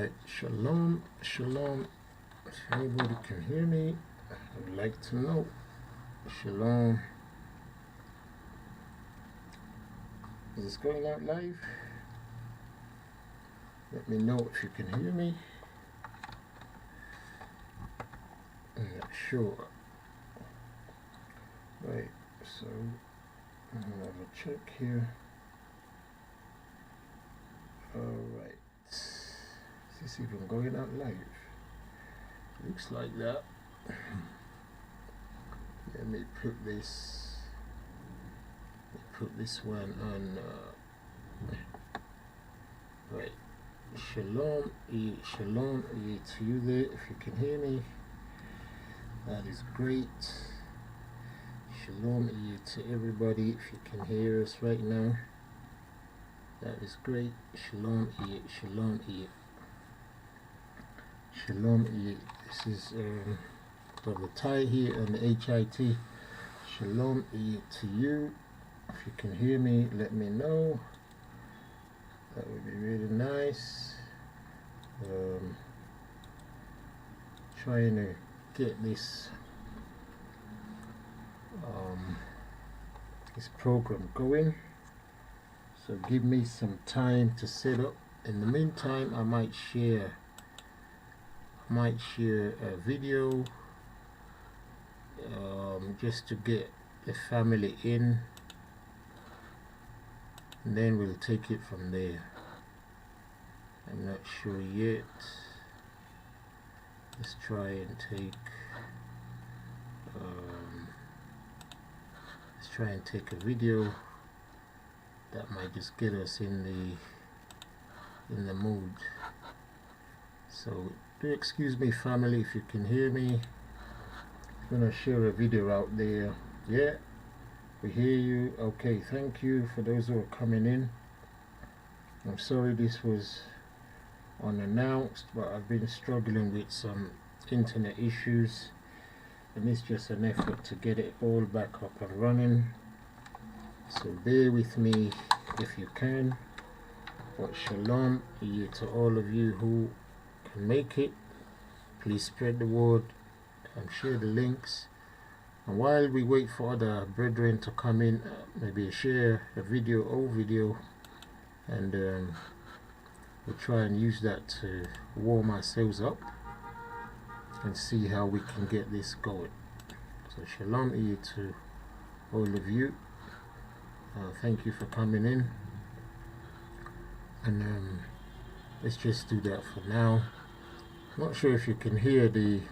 Right, shalom, shalom. If anybody can hear me, I would like to know. Shalom. Is this going out live? Let me know if you can hear me. I'm not sure. Right, so I'm gonna have a check here. Alright. Is this even going out live? Looks like that. Let me put this one on right. Shalom to you there, if you can hear me. That is great. Shalom to everybody, if you can hear us right now. That is great. Shalom shalom. This is Brother Ty here on the HIT. Shalom to you. If you can hear me, let me know. That would be really nice. Trying to get this program going. So give me some time to set up. In the meantime, I might share a video just to get the family in, and then we'll take it from there. I'm not sure yet. Let's try and take a video that might just get us in the mood. So do excuse me, family, if you can hear me. I'm gonna share a video out there. Yeah, we hear you. Okay, thank you for those who are coming in. I'm sorry this was unannounced, but I've been struggling with some internet issues, and it's just an effort to get it all back up and running. So bear with me if you can. But shalom to all of you who can make it. Please spread the word and share the links. And while we wait for other brethren to come in, maybe share a video and we'll try and use that to warm ourselves up and see how we can get this going. So shalom to all of you. Thank you for coming in, and let's just do that for now. Not sure if you can hear the.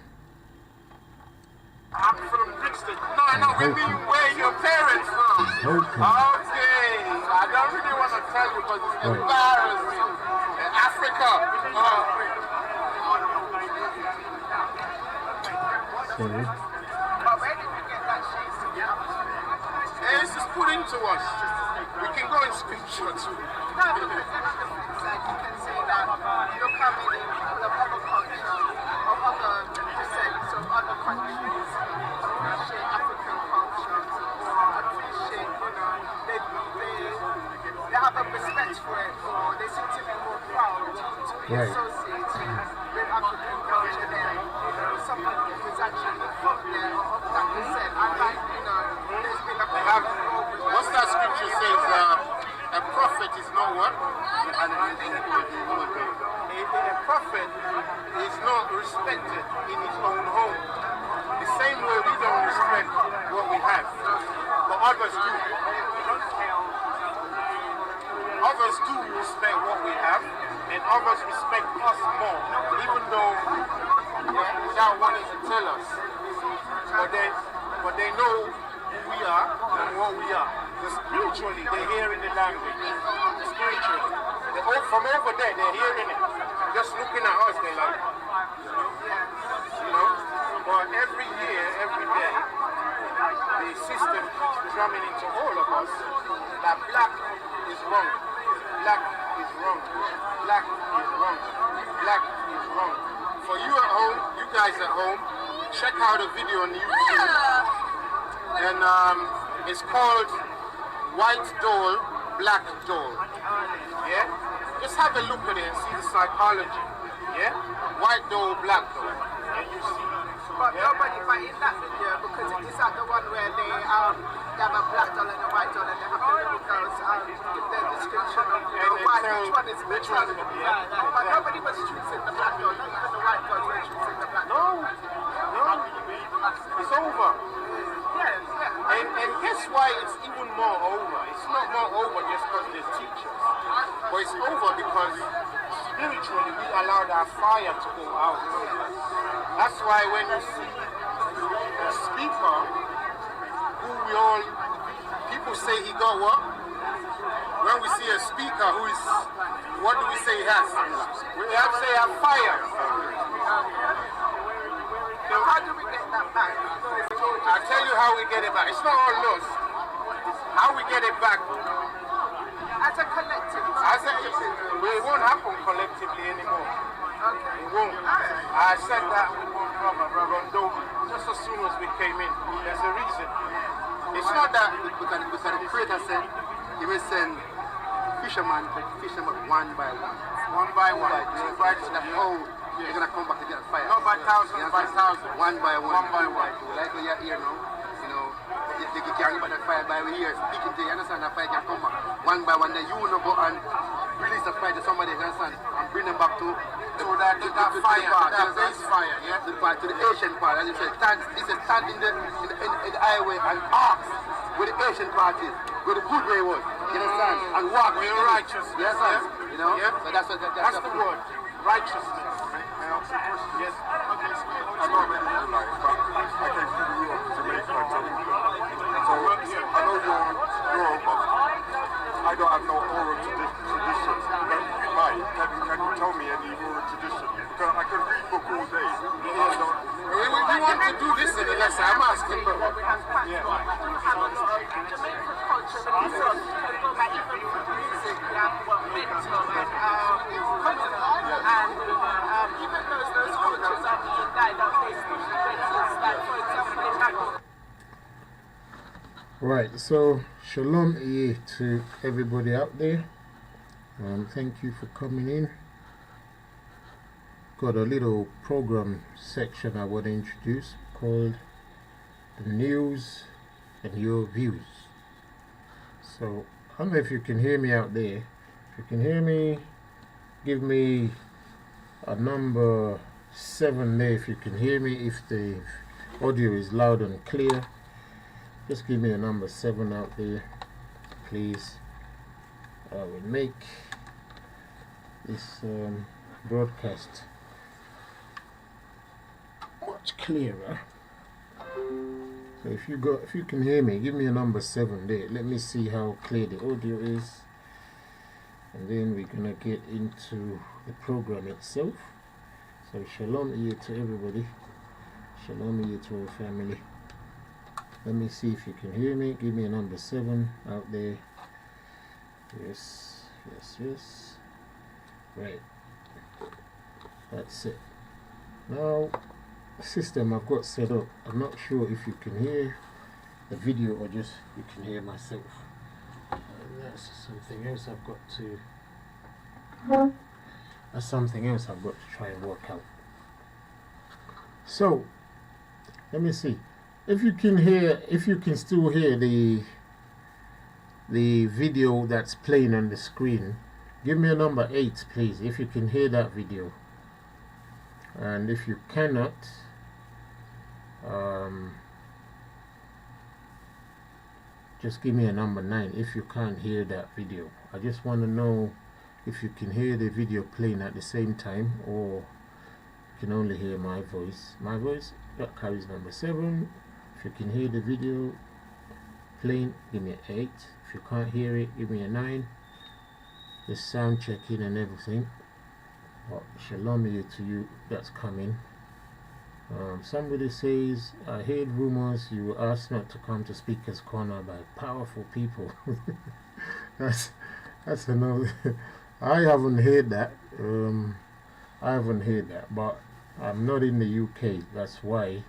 I'm from Brixton. No, we mean where your parents from. Okay, I don't really want to tell you because it's embarrassing. Africa. Sorry. But where did we get that shit? It's just put into us. We can go in screenshots. No, because like you can say that you're coming in the other culture of other descents of other countries to appreciate African culture, or appreciate, they have a respect for it, or they seem to be more proud to be associated with African culture than someone who is actually from there or of that descent. And like, there's been a what's that scripture says? A prophet is no what? A prophet is not respected in his own home. The same way we don't respect what we have, but others do. Others do respect what we have, and others respect us more, even though without wanting to tell us. But they know who we are and what we are. So spiritually, they're hearing the language. Spiritually. From over there, they're hearing it. Just looking at us, they're like, But every year, every day, the system keeps drumming into all of us that black is wrong. Black is wrong. Black is wrong. Black is wrong. For you at home, you guys at home, check out a video on YouTube. And it's called White Doll, Black Doll. Yeah? Just have a look at it and see the psychology. Yeah? White door, black door. And you see. But nobody, but in that video, because it's like the one where they have a black doll and a white doll and they have the little girls give their description of which one is which one. But nobody was choosing the black doll, not even the white girls were choosing the black doll. No. It's over. Yeah. And guess why it's even more over? It's not more over just because there's teachers. But it's over because spiritually we allowed our fire to go out. That's why when you see a speaker who people say he got what? When we see a speaker who is, what do we say he has? We have to say have fire. So how do we get that back? I'll tell you how we get it back. It's not all lost. How we get it back? As a collective. We won't happen collectively anymore. Okay. It won't. I said that with one brother Rondo, just as soon as we came in. There's a reason. It's not that because the creator said he will send fishermen to fish them up one by one. One by one. Right, so that they're gonna come back to get fire. Not by thousands, by thousands. One by one. One by one. Like we are here now, they can't get that fire by here, speaking to you, understand that fire can come back. One by one, then you will go and release the fire to somebody, understand, and bring them back to that fire, that base fire, yeah? To the Asian part, as you said, stand in the highway and ask where the Asian part is, where the good way was, you understand, and walk. Where you're righteous, yes, yeah? You know, yeah? so that's the word, righteousness. Yes. I know many people like, but I came through Europe to make my talking. So I know you're but I don't have no oral tradition. But you might. Can you tell me any oral tradition? Because I can read book all day. We want to do this in the lesson. I'm asking for We have quite a lot. We have a lot of Jamaican culture, but also can go back even from music. We have what mental and even those cultures are being died out there, like for example in Nago. Right, so shalom to everybody out there. Thank you for coming in. Got a little program section I want to introduce called the news and your views. So I don't know if you can hear me out there. If you can hear me, give me a number 7 there if you can hear me. If the audio is loud and clear, just give me a number 7 out there, please. I will make this broadcast much clearer. So if you can hear me, give me a number 7 there. Let me see how clear the audio is, and then we're gonna get into the program itself. So shalom to everybody, shalom to our family. Let me see if you can hear me. Give me a number 7 out there. Yes. Right, that's it. Now the system I've got set up, I'm not sure if you can hear the video or just you can hear myself. That's something else I've got to try and work out. So let me see if you can still hear the video that's playing on the screen. Give me a number 8 please if you can hear that video, and if you cannot, just give me a number 9 if you can't hear that video. I just want to know if you can hear the video playing at the same time, or you can only hear my voice. That carries number 7. If you can hear the video playing, give me an 8. If you can't hear it, give me a 9. Just sound checking and everything. Shalom to you that's coming. Somebody says, I heard rumors you were asked not to come to Speaker's Corner by powerful people. that's another. I haven't heard that. But I'm not in the UK. That's why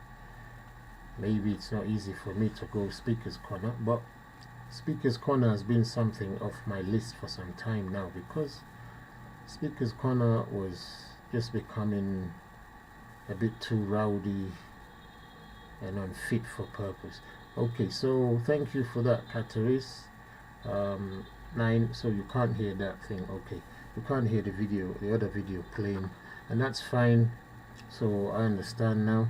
maybe it's not easy for me to go Speaker's Corner. But Speaker's Corner has been something off my list for some time now, because Speaker's Corner was just becoming a bit too rowdy and unfit for purpose. Okay, so thank you for that, Cateris. 9, so you can't hear that thing. Okay, you can't hear the other video playing, and that's fine. So I understand now.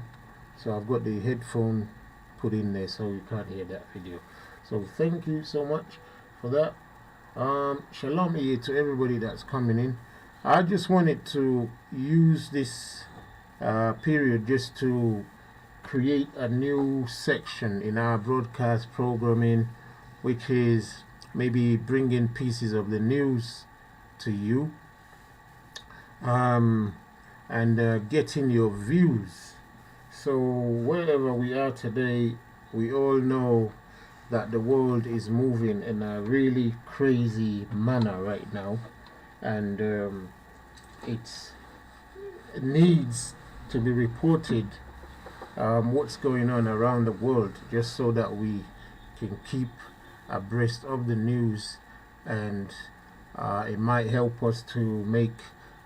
So I've got the headphone put in there, so you can't hear that video. So thank you so much for that. Shalom here to everybody that's coming in. I just wanted to use this period just to create a new section in our broadcast programming, which is maybe bringing pieces of the news to you, and getting your views. So wherever we are today, we all know that the world is moving in a really crazy manner right now, and it needs to be reported what's going on around the world, just so that we can keep abreast of the news, and it might help us to make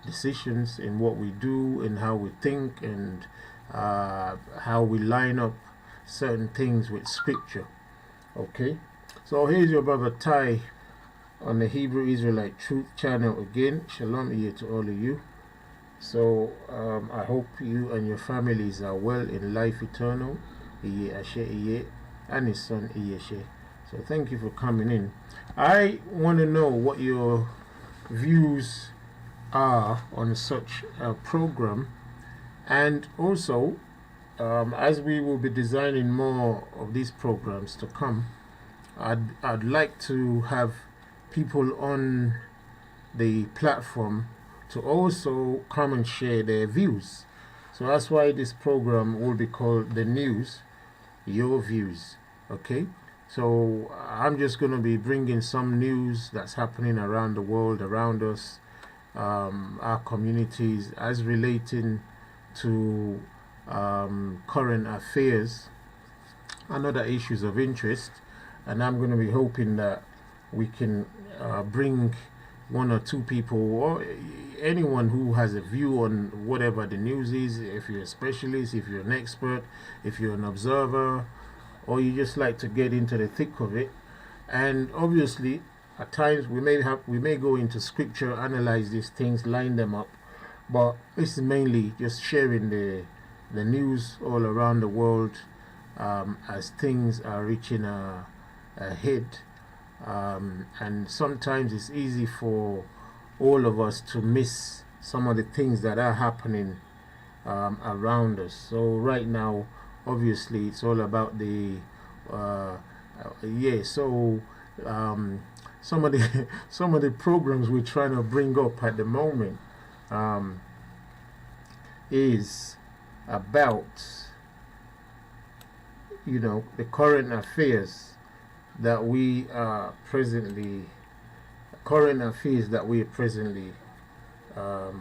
decisions in what we do and how we think, and how we line up certain things with scripture. Okay, so here's your brother Ty on the Hebrew Israelite Truth channel again. Shalom here to all of you. So I hope you and your families are well in life eternal, and his son Iyeshe. So thank you for coming in. I want to know what your views are on such a program, and also as we will be designing more of these programs to come, I'd like to have people on the platform to also come and share their views. So that's why this program will be called The News, Your Views. Okay, so I'm just going to be bringing some news that's happening around the world, around us, our communities, as relating to current affairs and other issues of interest. And I'm going to be hoping that we can bring one or two people, or anyone who has a view on whatever the news is. If you're a specialist, if you're an expert, if you're an observer, or you just like to get into the thick of it. And obviously at times we may go into scripture, analyze these things, line them up, but this is mainly just sharing the news all around the world, as things are reaching a head. And sometimes it's easy for all of us to miss some of the things that are happening around us. So right now, obviously, it's all about the some of the programs we're trying to bring up at the moment is about, the current affairs that we are presently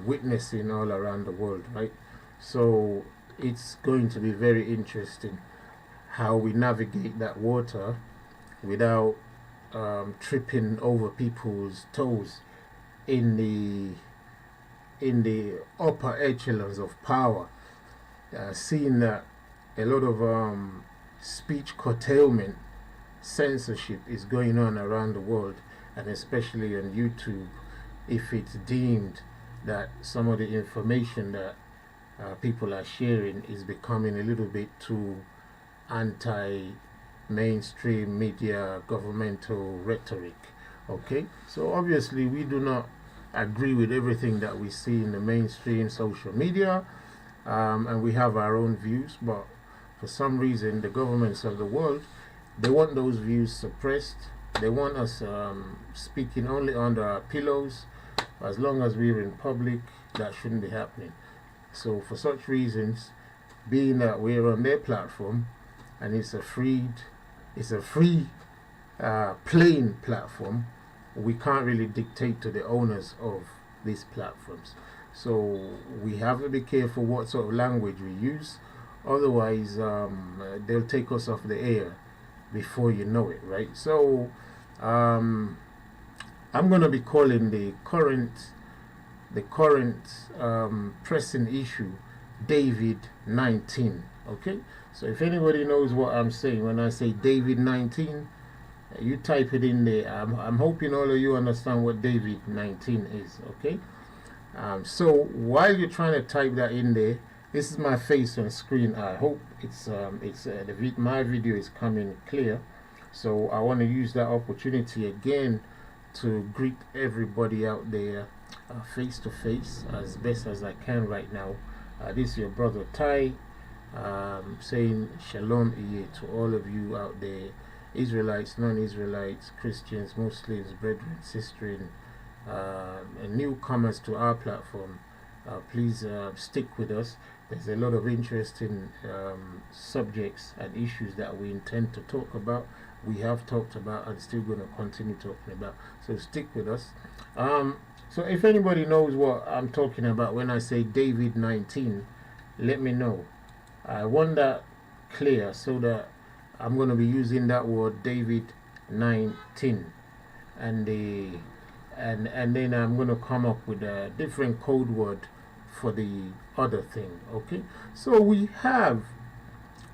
witnessing all around the world, right? So it's going to be very interesting how we navigate that water without tripping over people's toes in the upper echelons of power, seeing that a lot of speech curtailment, censorship is going on around the world, and especially on YouTube, if it's deemed that some of the information that people are sharing is becoming a little bit too anti-mainstream media, governmental rhetoric. Okay, so obviously we do not agree with everything that we see in the mainstream social media, and we have our own views, but for some reason the governments of the world, they want those views suppressed. They want us speaking only under our pillows. As long as we're in public, that shouldn't be happening. So for such reasons, being that we're on their platform and it's a free playing platform, we can't really dictate to the owners of these platforms. So we have to be careful what sort of language we use. Otherwise, they'll take us off the air before you know it, right? So I'm going to be calling the current the current pressing issue, David 19. Okay, so if anybody knows what I'm saying when I say David 19, you type it in there. I'm hoping all of you understand what David 19 is. Okay, so while you're trying to type that in there, this is my face on screen. I hope my video is coming clear. So I want to use that opportunity again to greet everybody out there face to face as best as I can right now. This is your brother Ty, saying shalom to all of you out there, Israelites, non-Israelites, Christians, Muslims, brethren, sisters, and newcomers to our platform. Please stick with us. There's a lot of interesting subjects and issues that we intend to talk about. We have talked about and still going to continue talking about. So stick with us. So if anybody knows what I'm talking about when I say David 19, let me know. I want that clear so that I'm going to be using that word David 19, and then I'm going to come up with a different code word for the other thing. Okay, so we have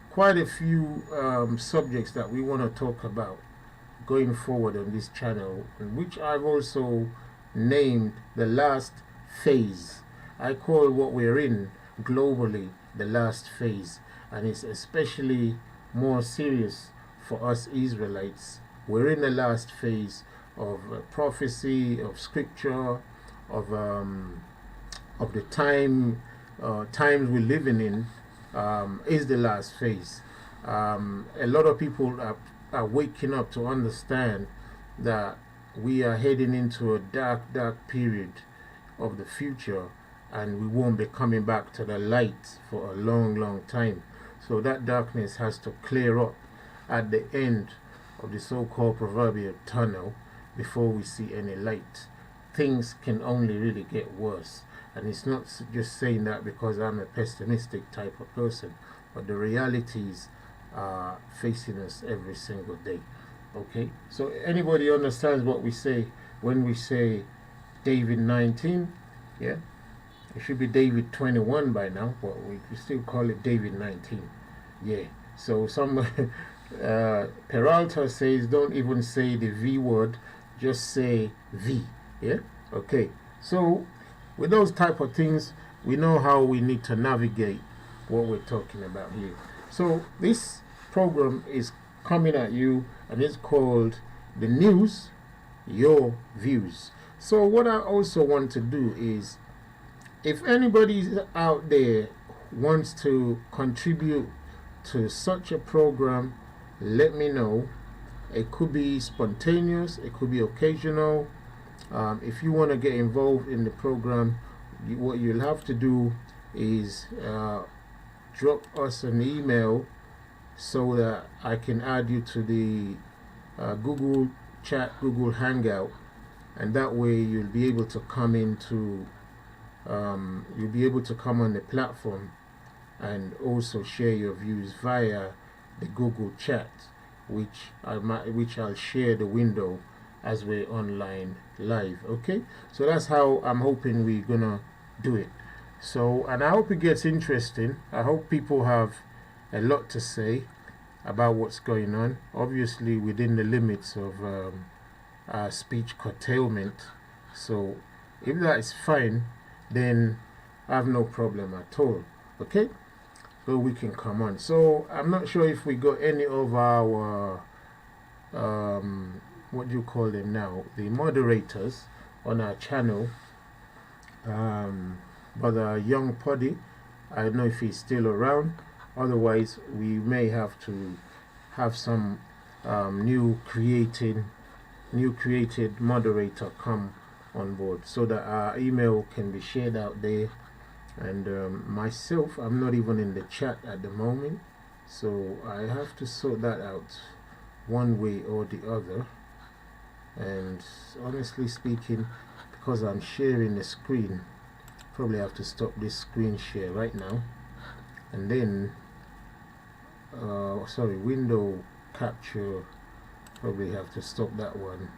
quite a few subjects that we want to talk about going forward on this channel, which I've also named the last phase. I call what we're in globally the last phase, and it's especially more serious for us Israelites. We're in the last phase of prophecy, of scripture, of the times we're living in. Is the last phase. A lot of people are waking up to understand that we are heading into a dark period of the future, and we won't be coming back to the light for a long time. So that darkness has to clear up at the end of the so-called proverbial tunnel before we see any light. Things can only really get worse. And it's not just saying that because I'm a pessimistic type of person, but the realities are facing us every single day. Okay, so anybody understands what we say when we say David 19? Yeah, it should be David 21 by now, but we still call it David 19. Yeah, so some Peralta says don't even say the V word, just say V. Yeah, okay, so with those type of things, we know how we need to navigate what we're talking about here. So this program is coming at you, and it's called The News, Your Views. So what I also want to do is, if anybody out there wants to contribute to such a program, let me know. It could be spontaneous, it could be occasional. If you want to get involved in the program, what you'll have to do is drop us an email so that I can add you to the Google Chat, Google Hangout, and that way you'll be able to come you'll be able to come on the platform and also share your views via the Google Chat, which I'll share the window as we're online live. Okay, so that's how I'm hoping we're gonna do it. So, and I hope it gets interesting. I hope people have a lot to say about what's going on, obviously within the limits of speech curtailment. So if that is fine, then I have no problem at all. Okay, so we can come on. So I'm not sure if we got any of our what do you call them now, the moderators on our channel, but young Poddy, I don't know if he's still around. Otherwise we may have to have some new created moderator come on board so that our email can be shared out there. And myself, I'm not even in the chat at the moment, so I have to sort that out one way or the other. And honestly speaking, because I'm sharing the screen, probably have to stop this screen share right now, and then window capture, probably have to stop that one,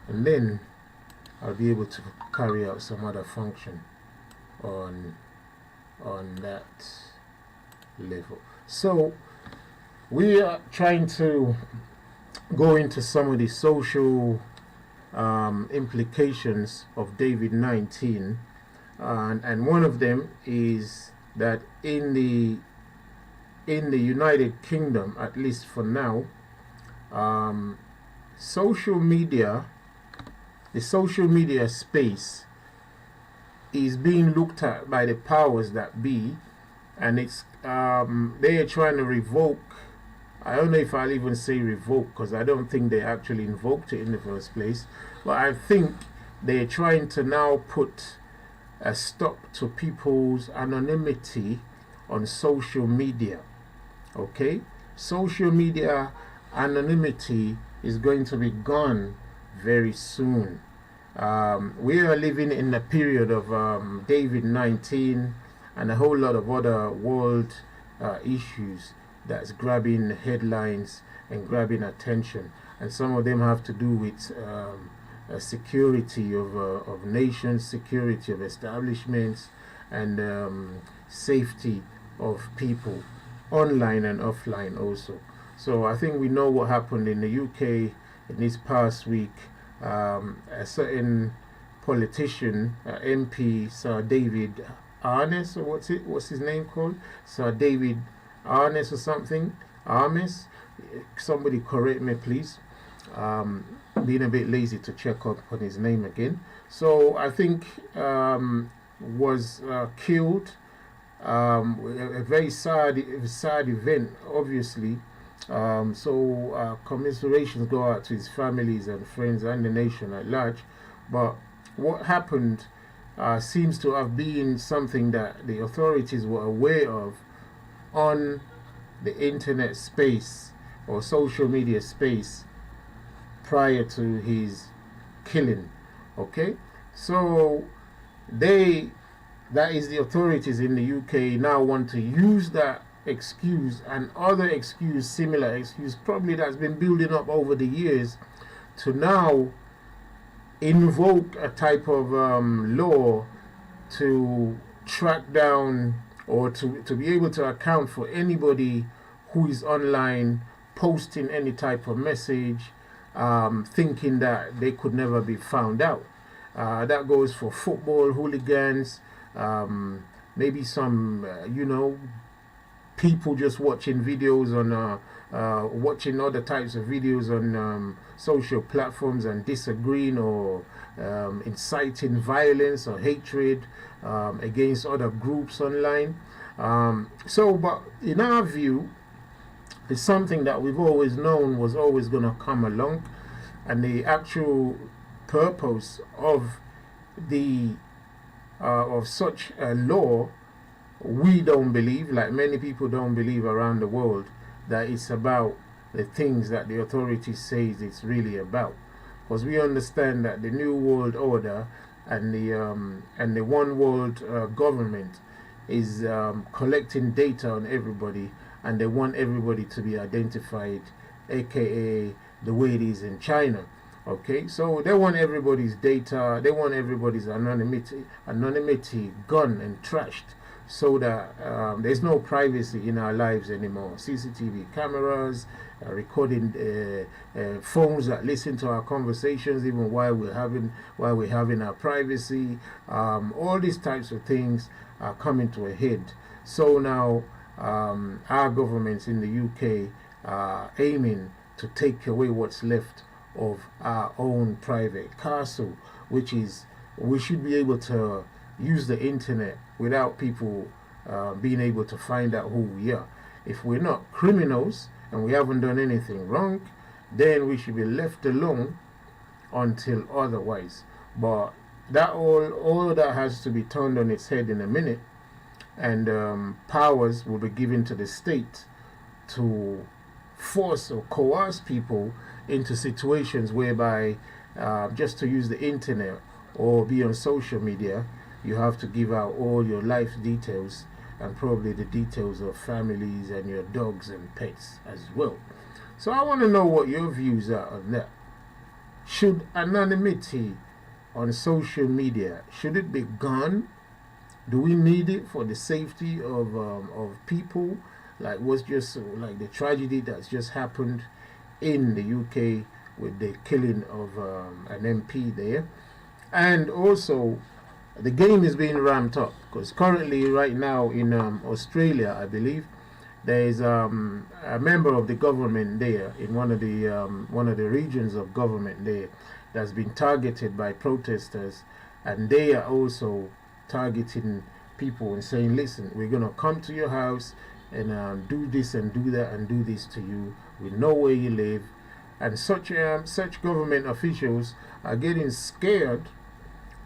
and then I'll be able to carry out some other function on that level. So we are trying to go into some of the social implications of David-19, and one of them is that in the United Kingdom, at least for now, social media, the social media space is being looked at by the powers that be, and it's they are trying to revoke. I don't know if I'll even say revoke, because I don't think they actually invoked it in the first place, but I think they're trying to now put a stop to people's anonymity on social media. Okay, social media anonymity is going to be gone very soon. We are living in the period of David-19 and a whole lot of other world issues that's grabbing headlines and grabbing attention, and some of them have to do with security of nations, security of establishments, and safety of people, online and offline also. So I think we know what happened in the UK in this past week. A certain politician, MP Sir David Arnes, or what's his name called? Sir David Arnes or something? Armes? Somebody correct me, please. Being a bit lazy to check up on his name again. So I think was killed. A very sad event, obviously. So commiserations go out to his families and friends and the nation at large. But what happened seems to have been something that the authorities were aware of on the internet space or social media space prior to his killing. Okay, so that is the authorities in the UK now want to use that excuse and other similar excuse probably that's been building up over the years to now invoke a type of law to track down or to be able to account for anybody who is online posting any type of message, thinking that they could never be found out. That goes for football hooligans, maybe some people just watching videos on watching other types of videos on social platforms and disagreeing or inciting violence or hatred against other groups online. But in our view, it's something that we've always known was always going to come along, and the actual purpose of such a law, we don't believe, like many people don't believe around the world, that it's about the things that the authorities say it's really about. Because we understand that the New World Order and the One World government is collecting data on everybody, and they want everybody to be identified, aka the way it is in China. Okay, so they want everybody's data, they want everybody's anonymity gone and trashed, so that there's no privacy in our lives anymore. CCTV cameras, recording phones that listen to our conversations even while we're having our privacy. All these types of things are coming to a head. So now our governments in the UK are aiming to take away what's left of our own private castle, which is we should be able to use the internet without people being able to find out who we are. If we're not criminals and we haven't done anything wrong, then we should be left alone until otherwise. But that all that has to be turned on its head in a minute, and powers will be given to the state to force or coerce people into situations whereby just to use the internet or be on social media, you have to give out all your life details and probably the details of families and your dogs and pets as well. So I want to know what your views are on that. Should anonymity on social media, should it be gone? Do we need it for the safety of people? Like what's just like the tragedy that's just happened in the UK with the killing of an MP there. And also, the game is being ramped up because currently, right now in Australia, I believe, there is a member of the government there in one of the regions of government there that's been targeted by protesters, and they are also targeting people and saying, "Listen, we're gonna come to your house and do this and do that and do this to you. We know where you live." And such government officials are getting scared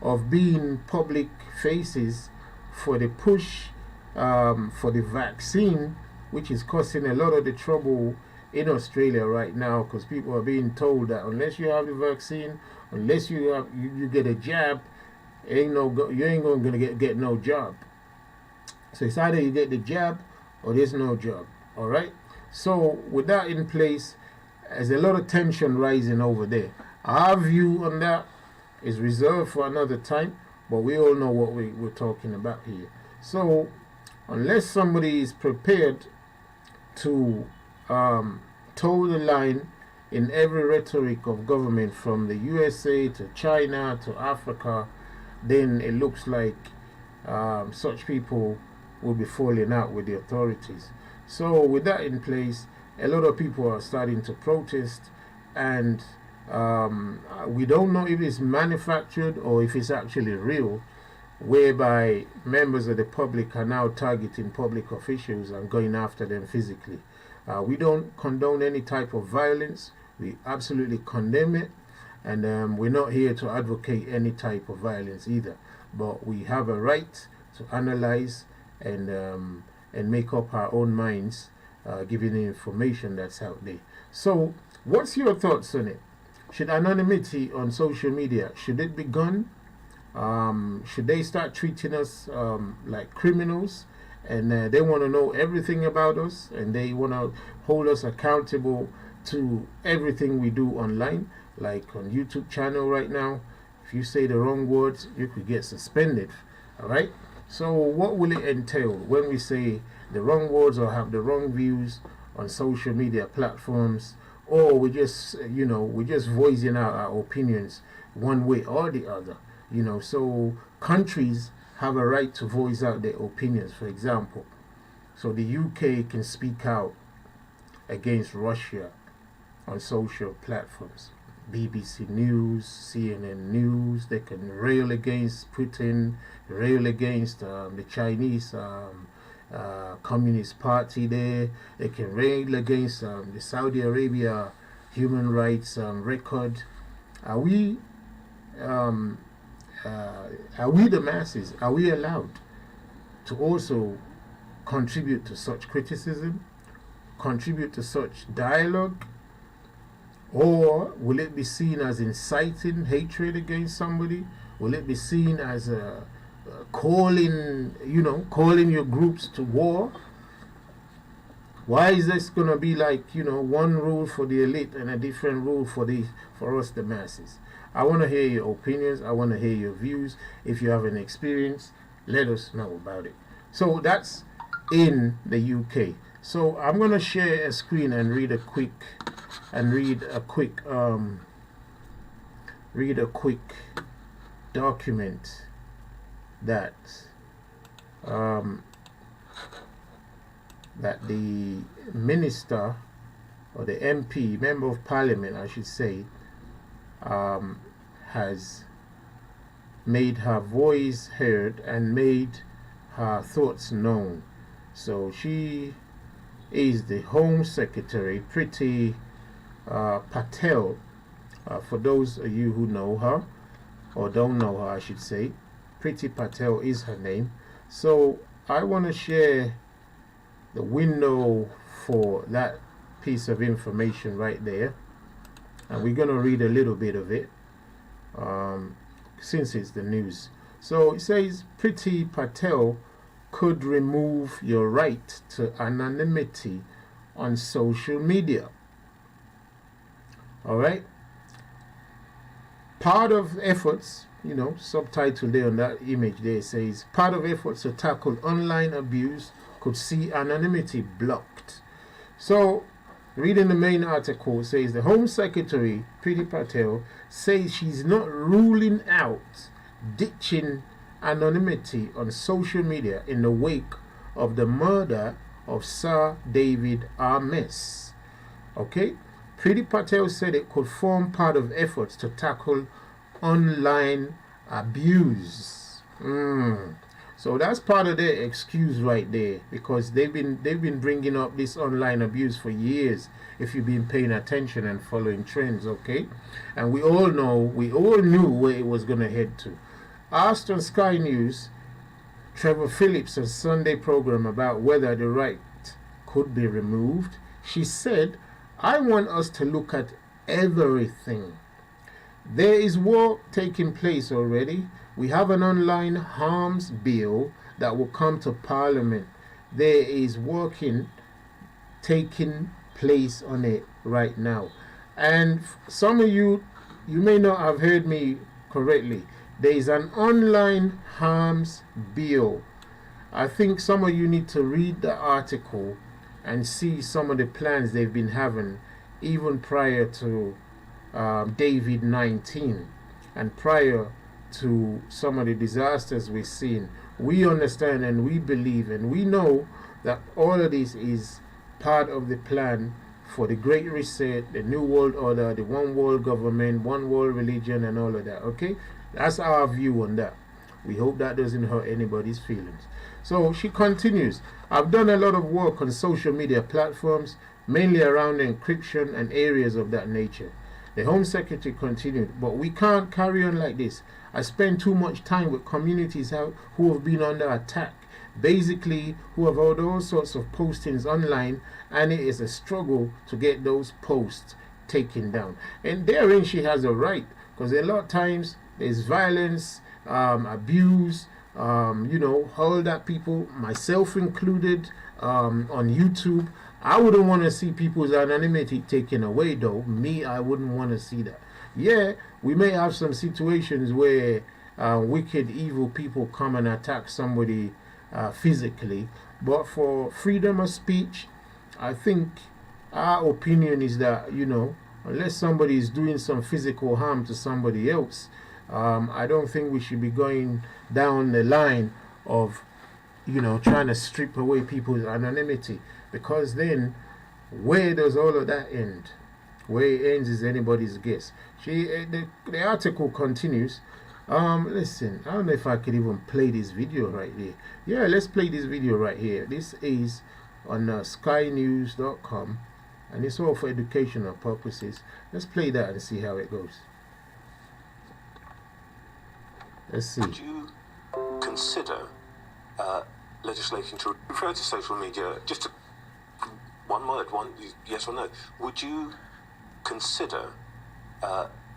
of being public faces for the push for the vaccine, which is causing a lot of the trouble in Australia right now, because people are being told that unless you have the vaccine, unless you get a jab, you ain't gonna get no job. So it's either you get the jab or there's no job. All right. So with that in place, there's a lot of tension rising over there. Our view on that is reserved for another time, but we all know what we're talking about here. So unless somebody is prepared to toe the line in every rhetoric of government from the USA to China to Africa, then it looks like such people will be falling out with the authorities. So with that in place, a lot of people are starting to protest, and we don't know if it's manufactured or if it's actually real, whereby members of the public are now targeting public officials and going after them physically. We don't condone any type of violence. We absolutely condemn it, and we're not here to advocate any type of violence either. But we have a right to analyze and make up our own minds, given the information that's out there. So, what's your thoughts on it? Should anonymity on social media, should it be gone? Should they start treating us like criminals, and they want to know everything about us, and they want to hold us accountable to everything we do online, like on YouTube channel right now? If you say the wrong words, you could get suspended. All right. So what will it entail when we say the wrong words or have the wrong views on social media platforms, or we're just voicing out our opinions one way or the other? So countries have a right to voice out their opinions, for example. So the UK can speak out against Russia on social platforms. BBC News, CNN News, they can rail against Putin, rail against the Chinese Communist Party there. They can rail against the Saudi Arabia human rights record. Are we the masses? Are we allowed to also contribute to such criticism, contribute to such dialogue? Or will it be seen as inciting hatred against somebody? Will it be seen as calling your groups to war? Why is this gonna be like one rule for the elite and a different rule for us the masses? I want to hear your opinions. I want to hear your views. If you have an experience, let us know about it. So that's in the UK. So I'm gonna share a screen and read a quick document that that the minister, or the MP, member of parliament I should say, has made her voice heard and made her thoughts known. So she is the Home Secretary, Priti Patel. For those of you who know her, or don't know her I should say, Priti Patel is her name. So I want to share the window for that piece of information right there, and we're going to read a little bit of it since it's the news. So it says Priti Patel could remove your right to anonymity on social media. All right. Part of efforts subtitle there on that image there says, part of efforts to tackle online abuse could see anonymity blocked. So, reading the main article, says the Home Secretary, Priti Patel, says she's not ruling out ditching anonymity on social media in the wake of the murder of Sir David Armes. Okay? Priti Patel said it could form part of efforts to tackle online abuse. So that's part of their excuse right there, because they've been bringing up this online abuse for years, if you've been paying attention and following trends, okay? And we all knew where it was going to head to. Asked on Sky News, Trevor Phillips' Sunday program, about whether the right could be removed, she said, I want us to look at everything. There is work taking place already. We have an online harms bill that will come to Parliament. There is working taking place on it right now. And some of you may not have heard me correctly. There is an online harms bill. I think some of you need to read the article and see some of the plans they've been having, even prior to COVID-19 and prior to some of the disasters we've seen. We understand and we believe and we know that all of this is part of the plan for the Great Reset, the New World Order, the One World Government, One World Religion, and all of that. Okay, that's our view on that. We hope that doesn't hurt anybody's feelings. So she continues, I've done a lot of work on social media platforms, mainly around encryption and areas of that nature. The Home Secretary continued, but we can't carry on like this. I spend too much time with communities who have been under attack, basically who have had all sorts of postings online, and it is a struggle to get those posts taken down. And therein she has a right, because a lot of times there's violence, abuse, all that people, myself included, on YouTube. I wouldn't want to see people's anonymity taken away, though. Me, I wouldn't want to see that. Yeah, we may have some situations where wicked, evil people come and attack somebody physically, but for freedom of speech, I think our opinion is that, unless somebody is doing some physical harm to somebody else, I don't think we should be going down the line of, trying to strip away people's anonymity, because then where does all of that end? Where it ends is anybody's guess. The article continues. Listen, I don't know if I could even play this video right here. Yeah, let's play this video right here. This is on skynews.com, and it's all for educational purposes. Let's play that and see how it goes. Let's see. Would you consider legislation to refer to social media? Just one word, yes or no. Would you consider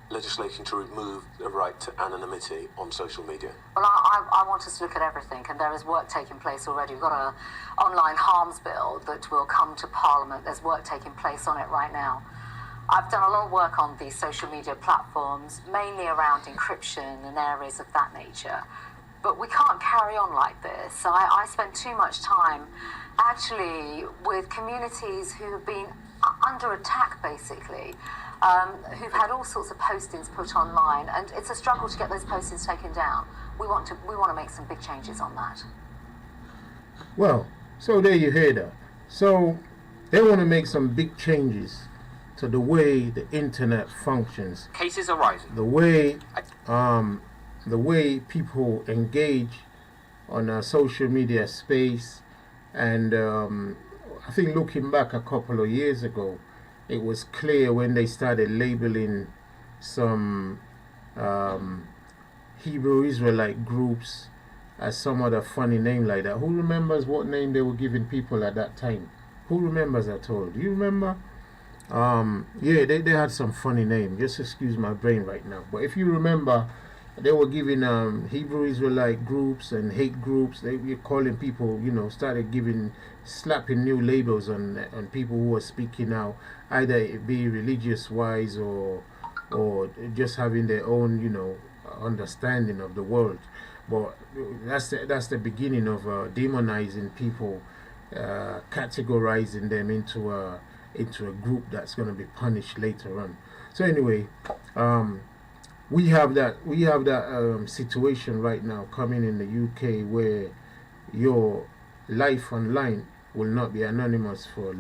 legislation to remove the right to anonymity on social media? Well, I want us to look at everything, and there is work taking place already. We've got an online harms bill that will come to Parliament. There's work taking place on it right now. I've done a lot of work on these social media platforms, mainly around encryption and areas of that nature. But we can't carry on like this. I spend too much time actually with communities who have been under attack, basically, who've had all sorts of postings put online, and it's a struggle to get those postings taken down. We want to make some big changes on that. Well, so there you hear that. So they want to make some big changes to the way the internet functions. Cases are rising. The way people engage on a social media space, and I think looking back a couple of years ago, it was clear when they started labeling some Hebrew Israelite groups as some other funny name like that. Who remembers what name they were giving people at that time? Who remembers at all? Do you remember? Yeah, they had some funny name. Just excuse my brain right now. But if you remember, they were giving Hebrew Israelite groups and hate groups. They were calling people, started slapping new labels on people who were speaking out, either it be religious wise or just having their own, understanding of the world. But that's the beginning of demonizing people, categorizing them into a group that's going to be punished later on. So anyway, we have that situation right now coming in the UK where your life online will not be anonymous for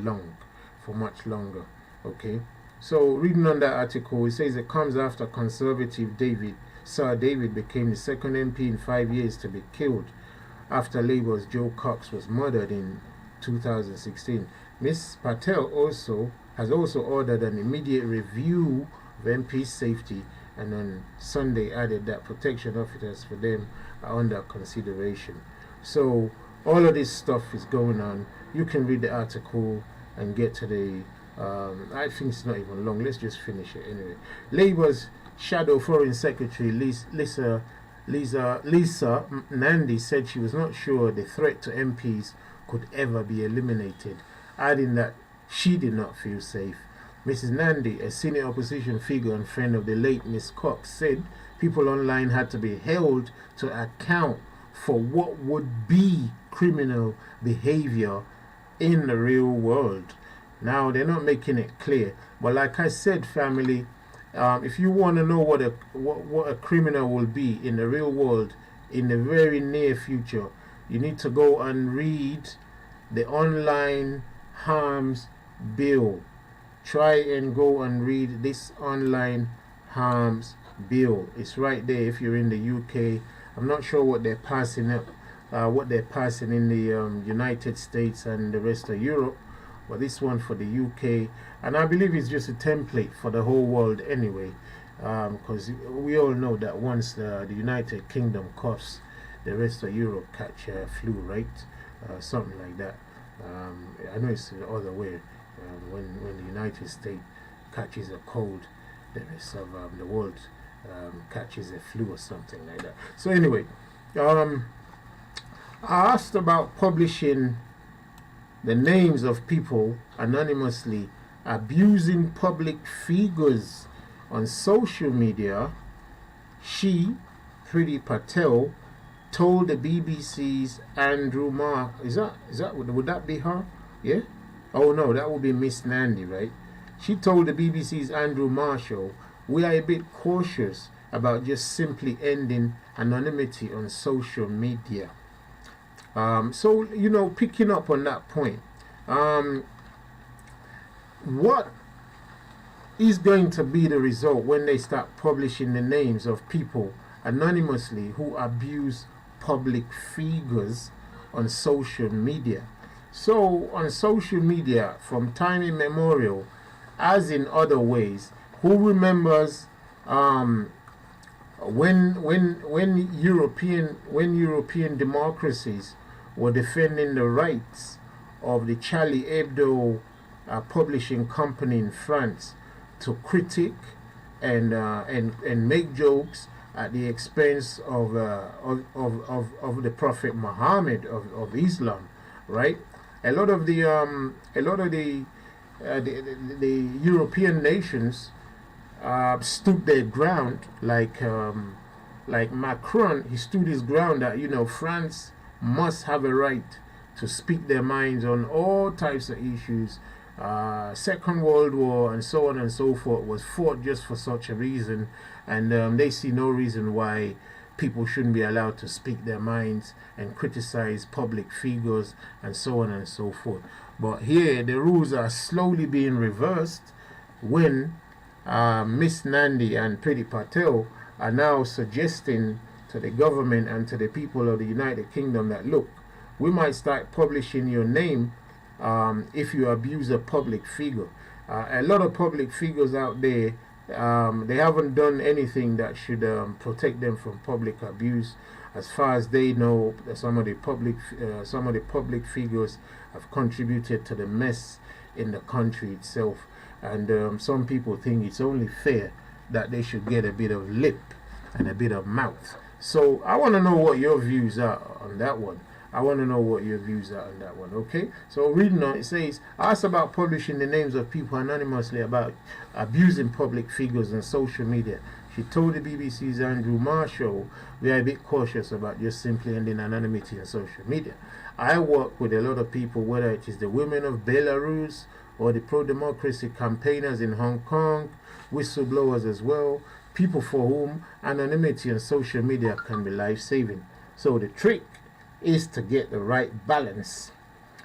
much longer. Okay, so reading on that article, it says it comes after Conservative Sir David became the second MP in 5 years to be killed after Labour's Joe Cox was murdered in 2016. Ms. Patel has also ordered an immediate review of MP's safety, and on Sunday added that protection officers for them are under consideration. So all of this stuff is going on. You can read the article and get to the I think it's not even long. Let's just finish it anyway. Labour's Shadow Foreign Secretary Lisa Nandy said she was not sure the threat to MPs could ever be eliminated, adding that she did not feel safe. Mrs. Nandy, a senior opposition figure and friend of the late Miss Cox, said people online had to be held to account for what would be criminal behavior in the real world. Now, they're not making it clear, but like I said, family, if you want to know what a criminal will be in the real world in the very near future, you need to go and read the online harms bill. Try and go and read this online harms bill. It's right there if you're in the UK. I'm not sure what they're passing in the United States and the rest of Europe, but this one for the UK, and I believe it's just a template for the whole world anyway, because we all know that once the United Kingdom coughs, the rest of Europe catch flu, right? Something like that. I know it's the other way. When the United States catches a cold, the rest of the world catches a flu or something like that. So anyway, I asked about publishing the names of people anonymously abusing public figures on social media. She, Priti Patel, told the BBC's Andrew Marr. Would that be her? Yeah? Oh no, that would be Miss Nandy, right? She told the BBC's Andrew Marshall, "We are a bit cautious about just simply ending anonymity on social media." So, picking up on that point, what is going to be the result when they start publishing the names of people anonymously who abuse public figures on social media? So, on social media, from time immemorial, as in other ways, who remembers when European democracies were defending the rights of the Charlie Hebdo publishing company in France to critique and make jokes at the expense of the Prophet Muhammad of Islam, right? A lot of the European nations stood their ground, like Macron. He stood his ground that France must have a right to speak their minds on all types of issues. Second World War and so on and so forth was fought just for such a reason, and they see no reason why people shouldn't be allowed to speak their minds and criticize public figures and so on and so forth. But here the rules are slowly being reversed when Miss Nandy and Priti Patel are now suggesting to the government and to the people of the United Kingdom that, look, we might start publishing your name if you abuse a public figure. A lot of public figures out there, they haven't done anything that should protect them from public abuse. As far as they know, some of the public figures have contributed to the mess in the country itself, and some people think it's only fair that they should get a bit of lip and a bit of mouth. So I want to know what your views are on that one. Okay? So reading on, it says, asked about publishing the names of people anonymously about abusing public figures on social media. She told the BBC's Andrew Marshall, "We are a bit cautious about just simply ending anonymity on social media. I work with a lot of people, whether it is the women of Belarus or the pro-democracy campaigners in Hong Kong, whistleblowers as well, people for whom anonymity on social media can be life-saving. So the trick is to get the right balance."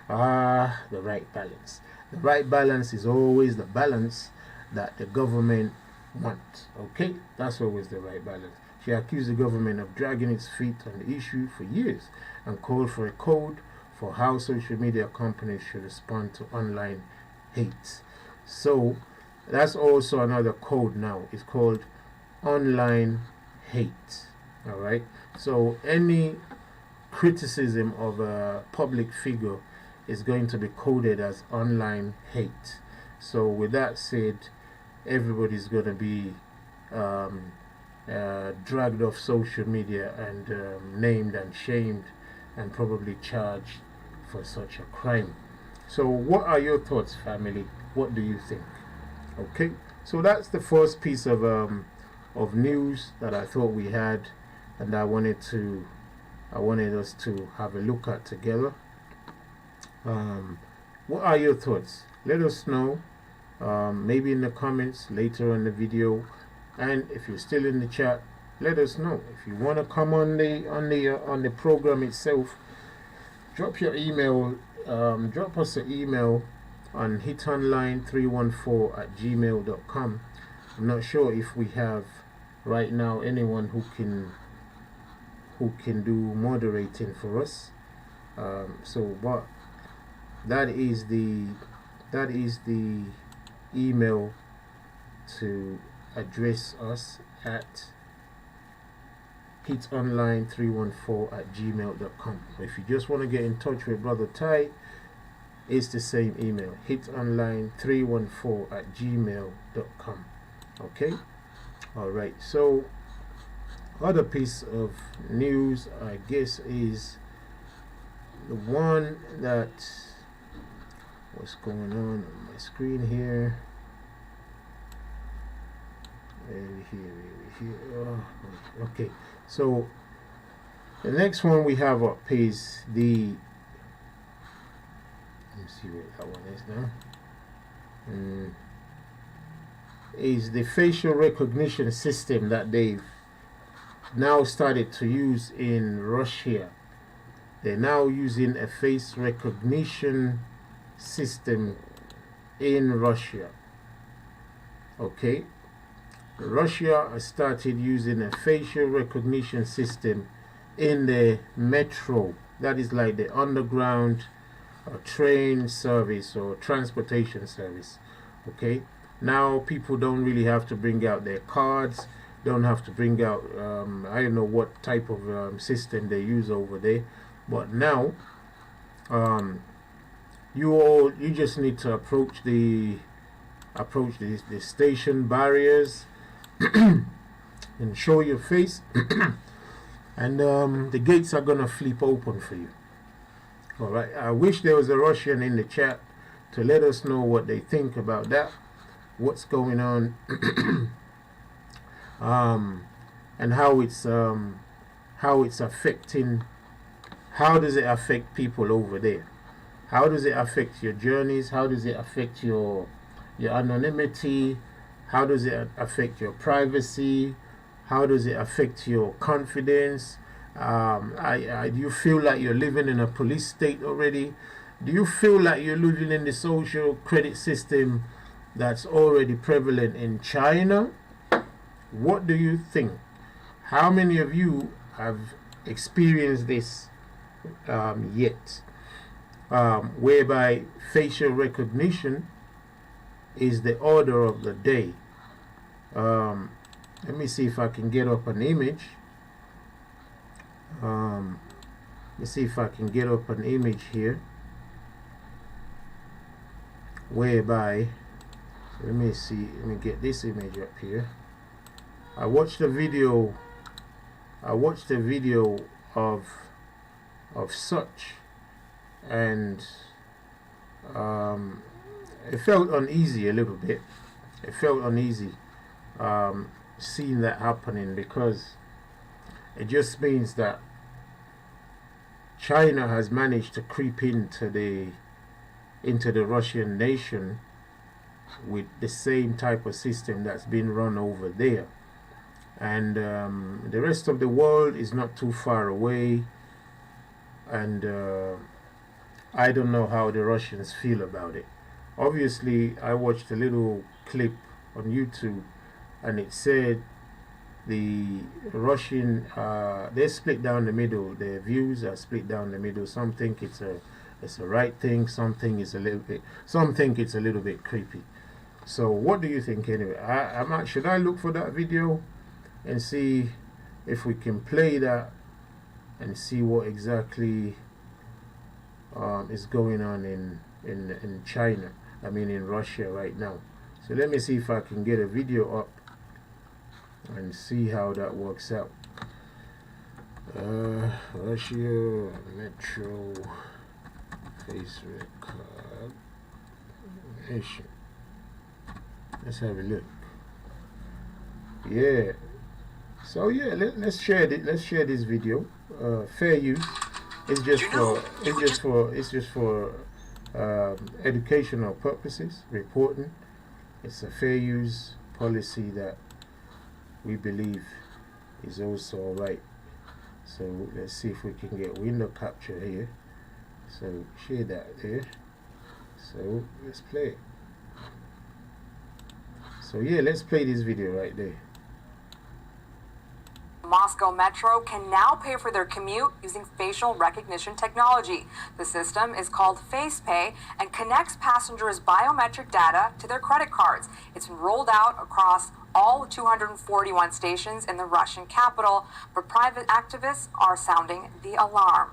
The right balance. The right balance is always the balance that the government wants. Okay, that's always the right balance. She accused the government of dragging its feet on the issue for years and called for a code for how social media companies should respond to online hate. So that's also another code now. It's called online hate. All right. So any criticism of a public figure is going to be coded as online hate. So with that said, everybody's going to be dragged off social media and named and shamed and probably charged for such a crime. So what are your thoughts, family? What do you think? Okay, so that's the first piece of news that I thought we had, and I wanted us to have a look at together. What are your thoughts? Let us know, maybe in the comments later on the video, and if you're still in the chat, let us know. If you want to come on the program itself, drop your email. Drop us an email on hitonline314@gmail.com. I'm not sure if we have right now anyone who can do moderating for us. But that is the email to address us at hitonline314@gmail.com. If you just want to get in touch with Brother Ty, it's the same email, hitonline314@gmail.com. Okay, all right. So other piece of news, I guess, is the one that what's going on my screen here. Okay, so the next one we have up is the, let me see where that one is now. Is the facial recognition system that they've now started to use in Russia. They're now using a face recognition system in Russia. Okay, Russia has started using a facial recognition system in the metro. That is like the underground train service or transportation service. Okay, now people don't really have to bring out their cards, don't have to bring out I don't know what type of system they use over there, but now you just need to approach the station barriers and show your face and the gates are gonna flip open for you. All right, I wish there was a Russian in the chat to let us know what they think about that, what's going on, and how it's affecting. How does it affect people over there? How does it affect your journeys? How does it affect your anonymity? How does it affect your privacy? How does it affect your confidence? Do you feel like you're living in a police state already? Do you feel like you're living in the social credit system that's already prevalent in China? What do you think? How many of you have experienced this yet? Whereby facial recognition is the order of the day. Let me see if I can get up an image. Here. Whereby, let me get this image up here. I watched a video of such, and it felt uneasy a little bit. It felt uneasy. seen that happening, because it just means that China has managed to creep into the Russian nation with the same type of system that's been run over there. And the rest of the world is not too far away, and I don't know how the Russians feel about it. Obviously, I watched a little clip on YouTube, and it said the Russian, they're split down the middle. Their views are split down the middle. Some think it's a right thing. Some think it's a little bit creepy. So what do you think anyway? Should I look for that video and see if we can play that and see what exactly is going on in China? I mean in Russia right now. So let me see if I can get a video up and see how that works out. Russia Metro face recognition. Let's have a look. Yeah. So yeah, let's share it. Let's share this video. Fair use. It's just for educational purposes. Reporting. It's a fair use policy that we believe is also right. So let's see if we can get window capture here. So share that there. So let's play it. So yeah, let's play this video right there. Moscow Metro can now pay for their commute using facial recognition technology. The system is called FacePay and connects passengers' biometric data to their credit cards. It's been rolled out across all 241 stations in the Russian capital, but private activists are sounding the alarm.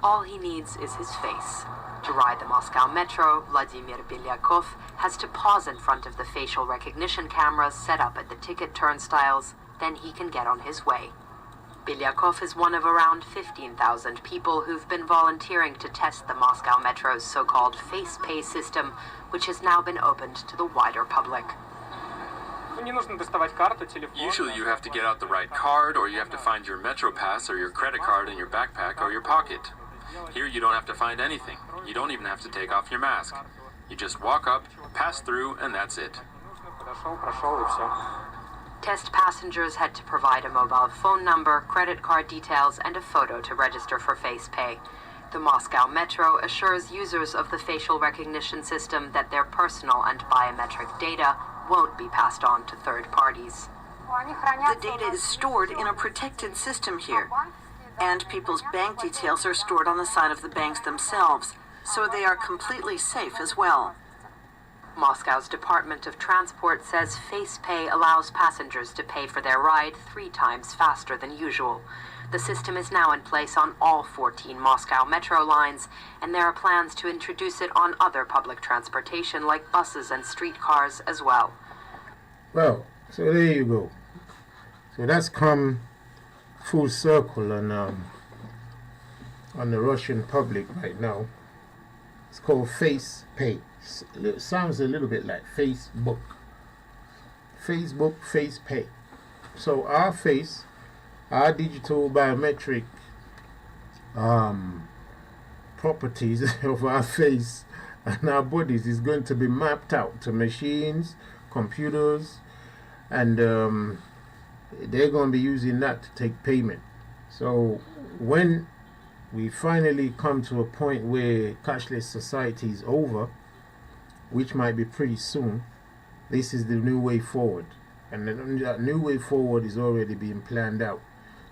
All he needs is his face. To ride the Moscow Metro, Vladimir Belyakov has to pause in front of the facial recognition cameras set up at the ticket turnstiles, then he can get on his way. Belyakov is one of around 15,000 people who've been volunteering to test the Moscow Metro's so-called FacePay system, which has now been opened to the wider public. Usually you have to get out the right card, or you have to find your Metro Pass or your credit card in your backpack or your pocket. Here you don't have to find anything. You don't even have to take off your mask. You just walk up, pass through, and that's it. Test passengers had to provide a mobile phone number, credit card details, and a photo to register for FacePay. The Moscow Metro assures users of the facial recognition system that their personal and biometric data won't be passed on to third parties. The data is stored in a protected system here, and people's bank details are stored on the side of the banks themselves, so they are completely safe as well. Moscow's Department of Transport says FacePay allows passengers to pay for their ride 3 times faster than usual. The system is now in place on all 14 Moscow Metro lines, and there are plans to introduce it on other public transportation like buses and streetcars as well. Well, so there you go. So that's come full circle on the Russian public right now. It's called FacePay. It sounds a little bit like Facebook. Facebook FacePay. So our face, our digital biometric properties of our face and our bodies is going to be mapped out to machines, computers, and they're going to be using that to take payment. So when we finally come to a point where cashless society is over, which might be pretty soon, this is the new way forward. And that new way forward is already being planned out.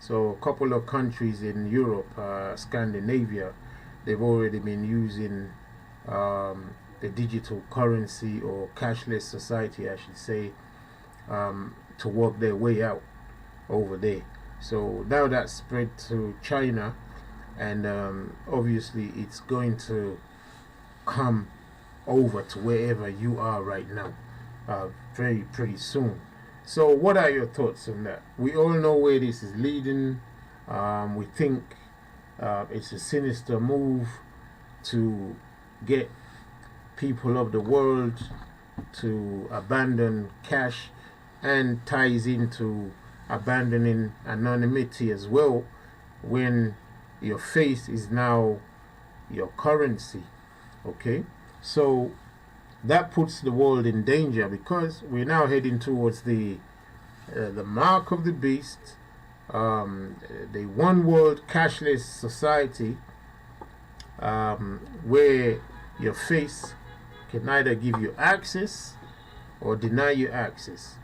So a couple of countries in Europe, Scandinavia, they've already been using the digital currency, or cashless society I should say, to work their way out over there. So now that's spread to China, and obviously it's going to come over to wherever you are right now pretty soon. So what are your thoughts on that? We all know where this is leading. We think it's a sinister move to get people of the world to abandon cash and ties into abandoning anonymity as well, when your face is now your currency. Okay, so that puts the world in danger, because we're now heading towards the mark of the beast, the one world cashless society, where your face can either give you access or deny you access.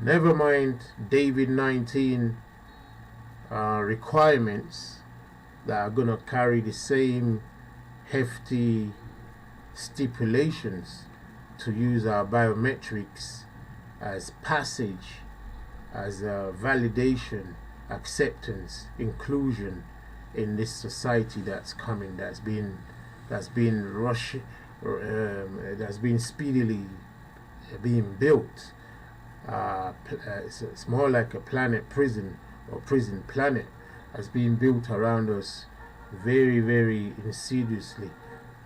Never mind COVID-19 requirements that are going to carry the same hefty stipulations to use our biometrics as passage, as validation, acceptance, inclusion in this society that's coming, that's been speedily being built. It's more like a planet prison, or prison planet, has been built around us very, very insidiously,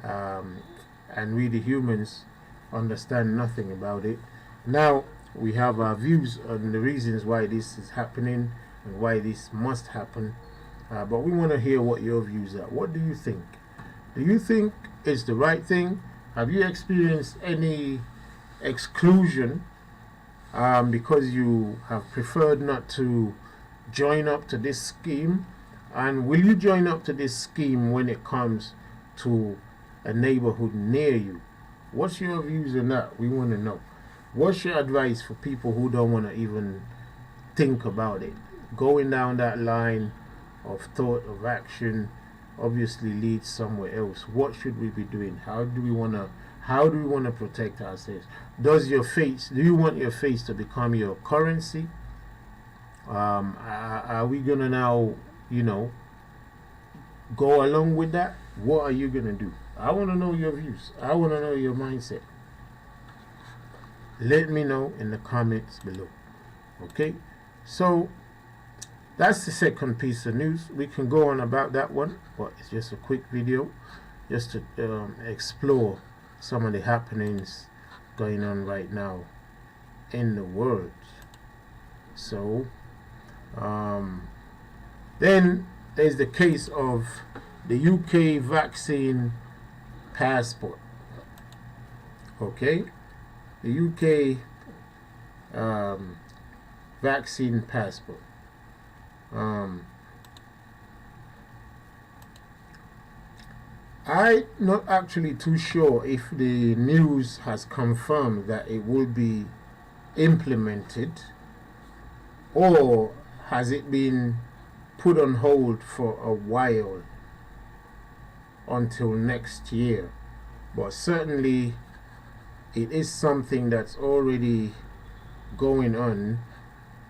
and we the humans understand nothing about it. Now we have our views on the reasons why this is happening and why this must happen, but we want to hear what your views are. What do you think? Do you think it's the right thing? Have you experienced any exclusion because you have preferred not to join up to this scheme? And will you join up to this scheme when it comes to a neighborhood near you? What's your views on that? We want to know. What's your advice for people who don't want to even think about it? Going down that line of thought, of action, obviously leads somewhere else. What should we be doing? How do we want to protect ourselves? Do you want your face to become your currency? Are we gonna now, go along with that? What are you gonna do? I want to know your views. I want to know your mindset. Let me know in the comments below. Okay, so that's the second piece of news. We can go on about that one, but it's just a quick video just to explore some of the happenings going on right now in the world. So then there's the case of the UK vaccine passport. Okay, the UK vaccine passport. I'm not actually too sure if the news has confirmed that it will be implemented, or has it been put on hold for a while until next year. But certainly it is something that's already going on,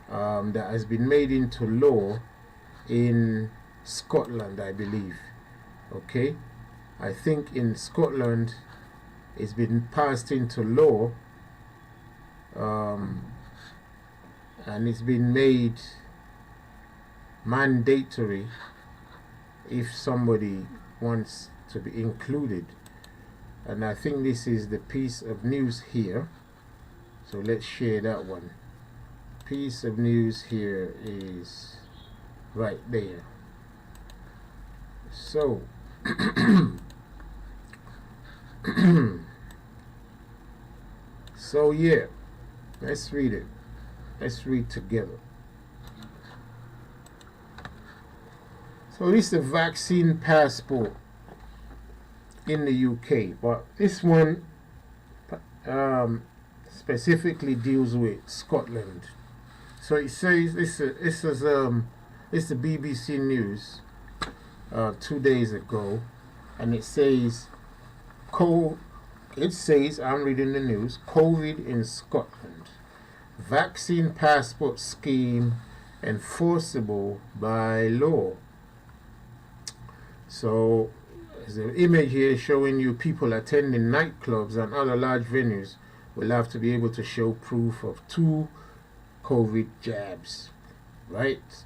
that has been made into law in Scotland, I believe. Okay, I think in Scotland it's been passed into law, and it's been made mandatory if somebody wants to be included. And I think this is the piece of news here, so let's share that one. Piece of news here is right there. So so yeah, let's read it. Let's read together. So this is the vaccine passport in the UK, but this one specifically deals with Scotland. So it says this is the BBC News 2 days ago, and it says I'm reading the news. COVID in Scotland. Vaccine passport scheme enforceable by law. So there's an image here showing you people attending nightclubs and other large venues will have to be able to show proof of 2 COVID jabs, right?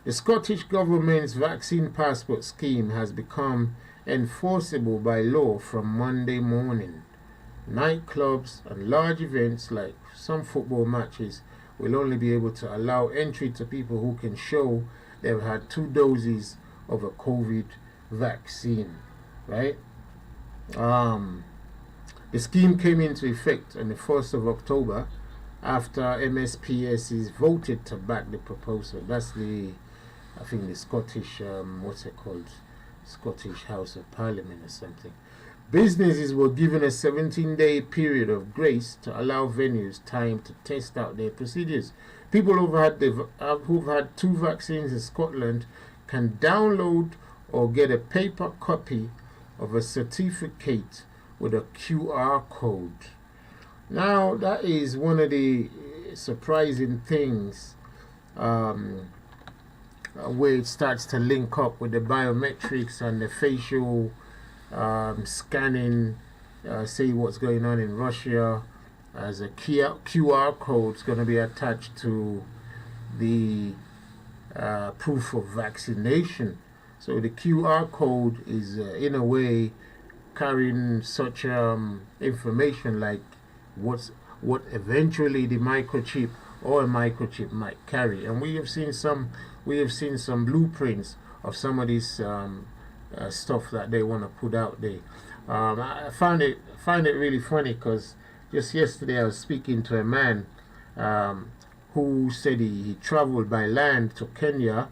The Scottish government's vaccine passport scheme has become enforceable by law from Monday morning. nightclubs and large events like some football matches will only be able to allow entry to people who can show they've had 2 doses of a COVID vaccine, right? The scheme came into effect on the 1st of October after MSPSs voted to back the proposal. That's I think the Scottish, what's it called? Scottish House of Parliament or something. Businesses were given a 17-day period of grace to allow venues time to test out their procedures. People who've had 2 vaccines in Scotland can download or get a paper copy of a certificate with a QR code. Now, that is one of the surprising things where it starts to link up with the biometrics and the facial scanning, say what's going on in Russia, as a QR code is going to be attached to the proof of vaccination. So the QR code is in a way carrying such information like what eventually the microchip or a microchip might carry. And we have seen some blueprints of some of this stuff that they want to put out there. I find it really funny because just yesterday I was speaking to a man who said he traveled by land to Kenya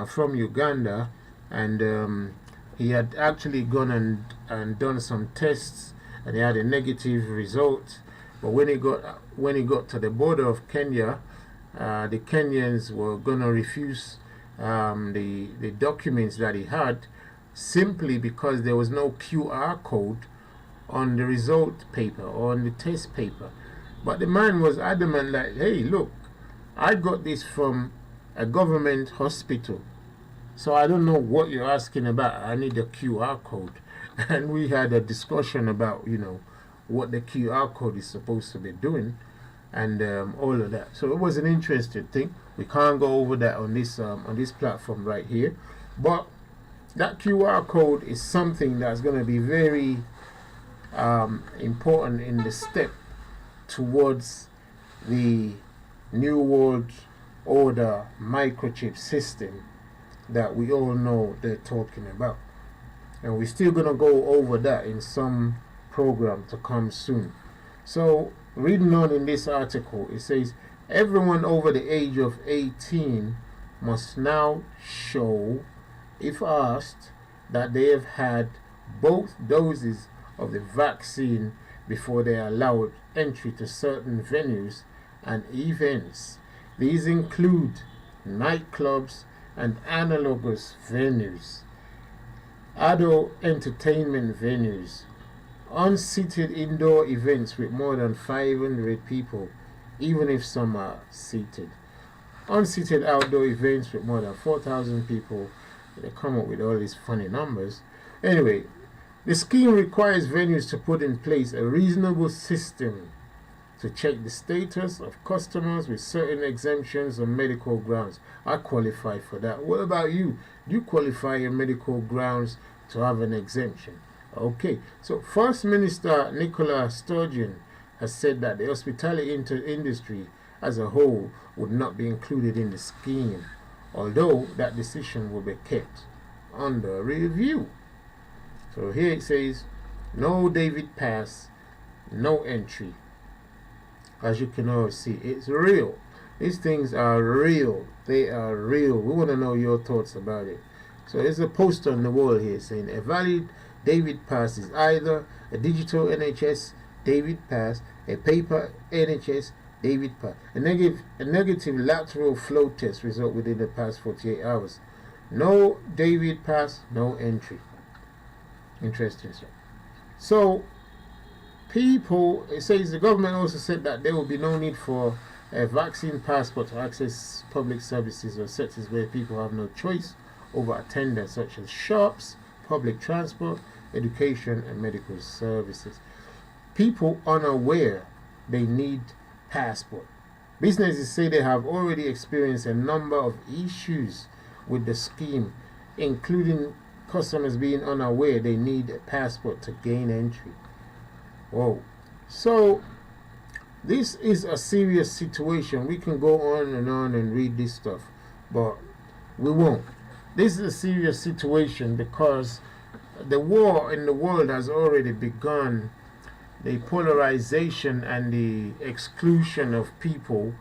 from Uganda, and he had actually gone and done some tests, and he had a negative result. But when he got to the border of Kenya, the Kenyans were gonna refuse the documents that he had, simply because there was no QR code on the result paper or on the test paper. But the man was adamant that, hey, look, I got this from a government hospital, so I don't know what you're asking about. I need a QR code. And we had a discussion about, what the QR code is supposed to be doing, and all of that. So it was an interesting thing. We can't go over that on this platform right here, but that QR code is something that's going to be very important in the step towards the New World Order microchip system that we all know they're talking about. And we're still going to go over that in some program to come soon. So reading on in this article, it says everyone over the age of 18 must now show, if asked, that they have had both doses of the vaccine before they are allowed entry to certain venues and events. These include nightclubs and analogous venues, adult entertainment venues, unseated indoor events with more than 500 people, even if some are seated, unseated outdoor events with more than 4,000 people. They come up with all these funny numbers. Anyway, the scheme requires venues to put in place a reasonable system to check the status of customers with certain exemptions on medical grounds. I qualify for that. What about you? Do you qualify on medical grounds to have an exemption? Okay, so First Minister Nicola Sturgeon has said that the hospitality industry as a whole would not be included in the scheme, although that decision will be kept under review. So here it says, no David Pass, no entry. As you can all see, it's real. These things are real. They are real. We want to know your thoughts about it. So there's a poster on the wall here saying a valid David Pass is either a digital NHS David Pass, a paper NHS David Pass. A negative lateral flow test result within the past 48 hours. No David Pass, no entry. Interesting stuff. So people, it says the government also said that there will be no need for a vaccine passport to access public services or sectors where people have no choice over attendance, such as shops, public transport, education and medical services. People unaware they need passport. Businesses say they have already experienced a number of issues with the scheme, including customers being unaware they need a passport to gain entry. Whoa. So this is a serious situation. We can go on and read this stuff, but we won't. This is a serious situation because the war in the world has already begun. The polarization and the exclusion of people,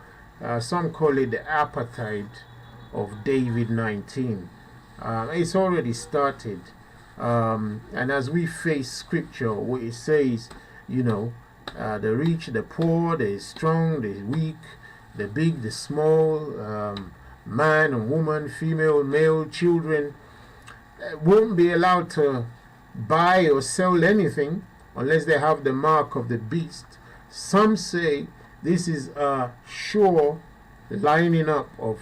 some call it the apartheid of David-19. It's already started. And as we face scripture, where it says, you know, the rich, the poor, the strong, the weak, the big, the small, man and woman, female, male, children, won't be allowed to buy or sell anything unless they have the mark of the beast. Some say this is a sure lining up of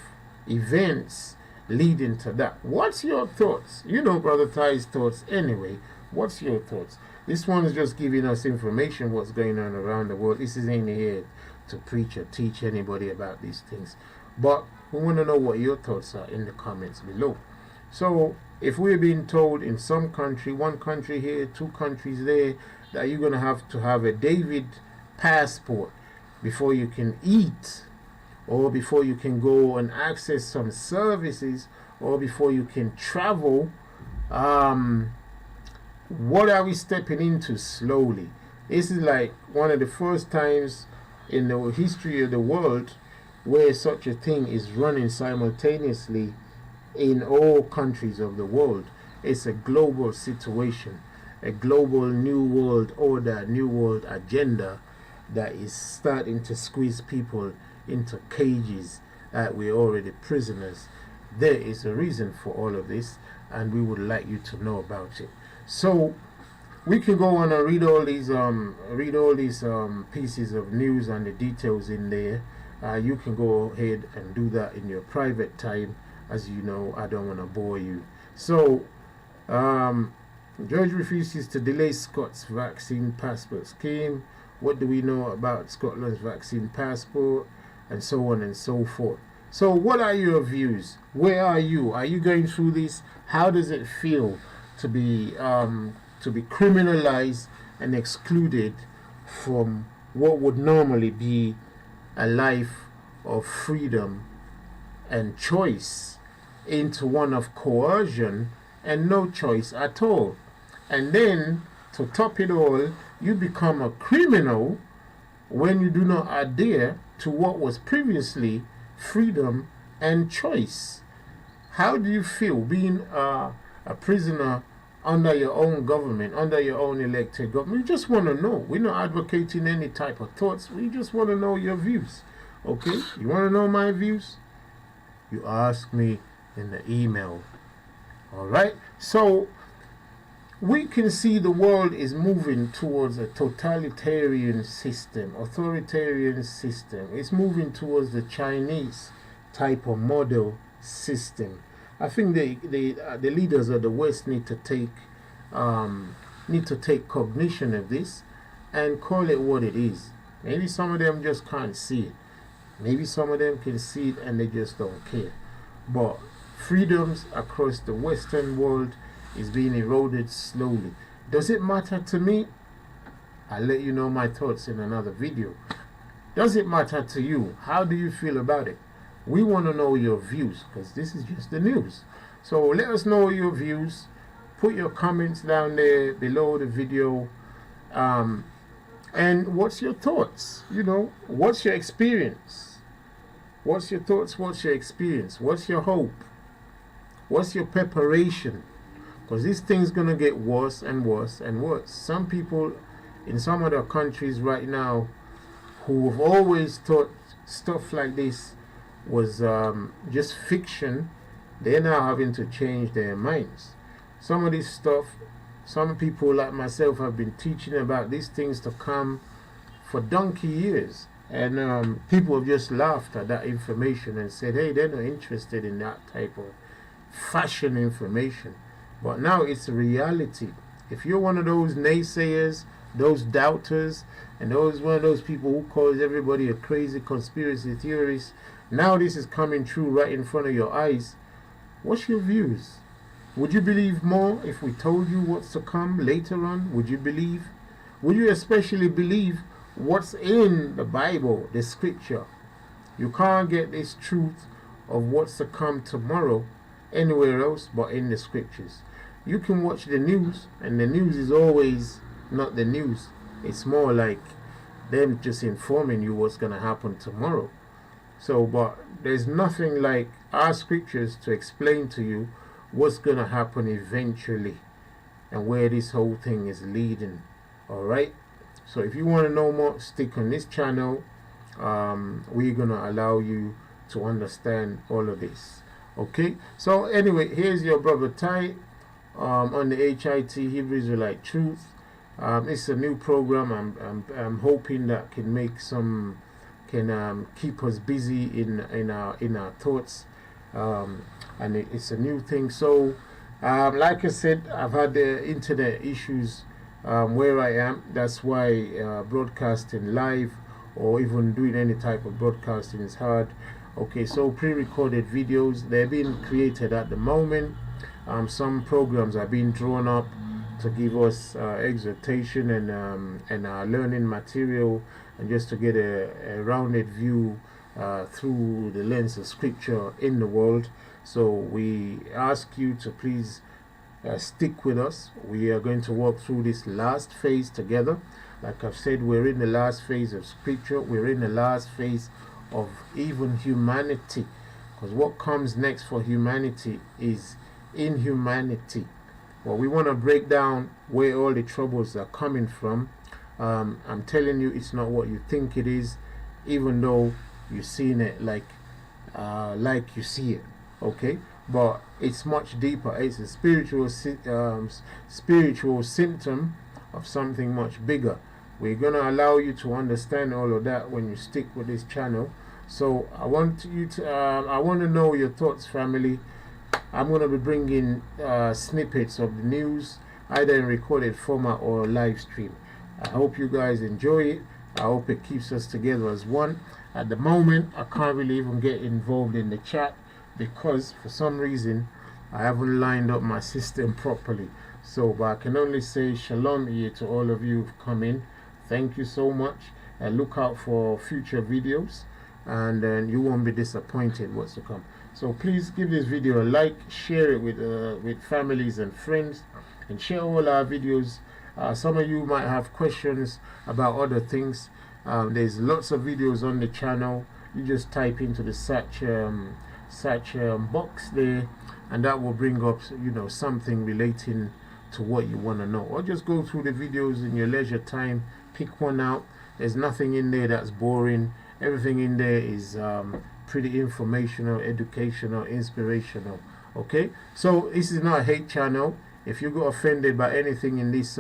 events leading to that. What's your thoughts? You know Brother Ty's thoughts anyway. What's your thoughts? This one is just giving us information what's going on around the world. This isn't here to preach or teach anybody about these things. But we want to know what your thoughts are in the comments below. So if we're being told in some country, one country here, two countries there, that you're going to have a David passport before you can eat, or before you can go and access some services, or before you can travel, what are we stepping into slowly? This is like one of the first times in the history of the world where such a thing is running simultaneously in all countries of the world. It's a global situation, a global new world order, new world agenda that is starting to squeeze people into cages that we're already prisoners. There is a reason for all of this, and we would like you to know about it. So we can go on and read all these pieces of news and the details in there. You can go ahead and do that in your private time. As you know, I don't want to bore you. So George refuses to delay Scott's vaccine passport scheme. What do we know about Scotland's vaccine passport? And so on and so forth. So what are your views? Where are you? Are you going through this? How does it feel to be criminalized and excluded from what would normally be a life of freedom and choice into one of coercion and no choice at all? And then to top it all, you become a criminal when you do not adhere to what was previously freedom and choice. How do you feel being a prisoner under your own government, under your own elected government? We just want to know. We're not advocating any type of thoughts. We just want to know your views. Okay? You want to know my views? You ask me in the email. Alright? So we can see the world is moving towards a totalitarian system, authoritarian system. It's moving towards the Chinese type of model system. I think the leaders of the West need to take cognition of this and call it what it is. Maybe some of them just can't see it. Maybe some of them can see it and they just don't care. But freedoms across the Western world is being eroded slowly. Does it matter to me? I'll let you know my thoughts in another video. Does it matter to you? How do you feel about it? We want to know your views, because this is just the news. So let us know your views. Put your comments down there below the video. And what's your thoughts? You know, what's your experience? What's your thoughts? What's your experience? What's your hope? What's your preparation? Because this thing's going to get worse and worse and worse. Some people in some other countries right now who have always thought stuff like this was just fiction, they're now having to change their minds. Some of this stuff, some people like myself have been teaching about these things to come for donkey years. And people have just laughed at that information and said, hey, they're not interested in that type of fashion information. But now it's a reality. If you're one of those naysayers, those doubters, and one of those people who calls everybody a crazy conspiracy theorist, now this is coming true right in front of your eyes. What's your views? Would you believe more if we told you what's to come later on? Would you believe? Will you especially believe what's in the Bible, the scripture? You can't get this truth of what's to come tomorrow anywhere else but in the scriptures. You can watch the news, and the news is always not the news. It's more like them just informing you what's going to happen tomorrow. So, but there's nothing like our scriptures to explain to you what's going to happen eventually and where this whole thing is leading. Alright? So if you want to know more, stick on this channel. We're going to allow you to understand all of this. Okay? So anyway, here's your brother Ty on the HIT, Hebrew Israelite Truth. It's a new program. I'm hoping that can make some, can keep us busy in our thoughts, and it's a new thing. So like I said, I've had the internet issues where I am. That's why broadcasting live or even doing any type of broadcasting is hard. Okay, so pre-recorded videos, they're being created at the moment. Some programs are being drawn up to give us exhortation and learning material, and just to get a rounded view through the lens of scripture in the world. So we ask you to please stick with us. We are going to walk through this last phase together. Like I've said, we're in the last phase of scripture. We're in the last phase of even humanity, because what comes next for humanity is inhumanity. Well, we want to break down where all the troubles are coming from. I'm telling you, it's not what you think it is, even though you're seeing it like you see it. Okay, but it's much deeper. It's a spiritual symptom of something much bigger. We're gonna allow you to understand all of that when you stick with this channel. So I want to know your thoughts, family. I'm going to be bringing snippets of the news, either in recorded format or live stream. I hope you guys enjoy it. I hope it keeps us together as one. At the moment, I can't really even get involved in the chat because for some reason I haven't lined up my system properly. So, but I can only say shalom here to all of you who've come in. Thank you so much, and look out for future videos, and then you won't be disappointed what's to come. So please give this video a like, share it with families and friends, and share all our videos. Some of you might have questions about other things. There's lots of videos on the channel. You just type into the search box there, and that will bring up, you know, something relating to what you want to know. Or just go through the videos in your leisure time, pick one out. There's nothing in there that's boring. Everything in there is pretty informational, educational, inspirational. Okay, so this is not a hate channel. If you got offended by anything in this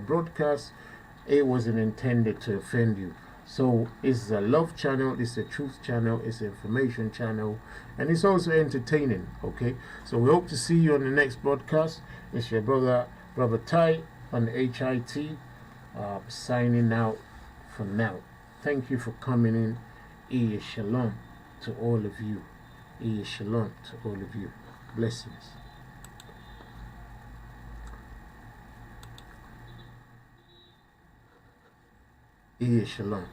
broadcast, it wasn't intended to offend you. So it's a love channel, it's a truth channel, it's an information channel, and it's also entertaining. Okay, so we hope to see you on the next broadcast. It's your brother Ty on the HIT, signing out for now. Thank you for coming in. Iya shalom to all of you. Iya shalom to all of you. Blessings. Iya shalom.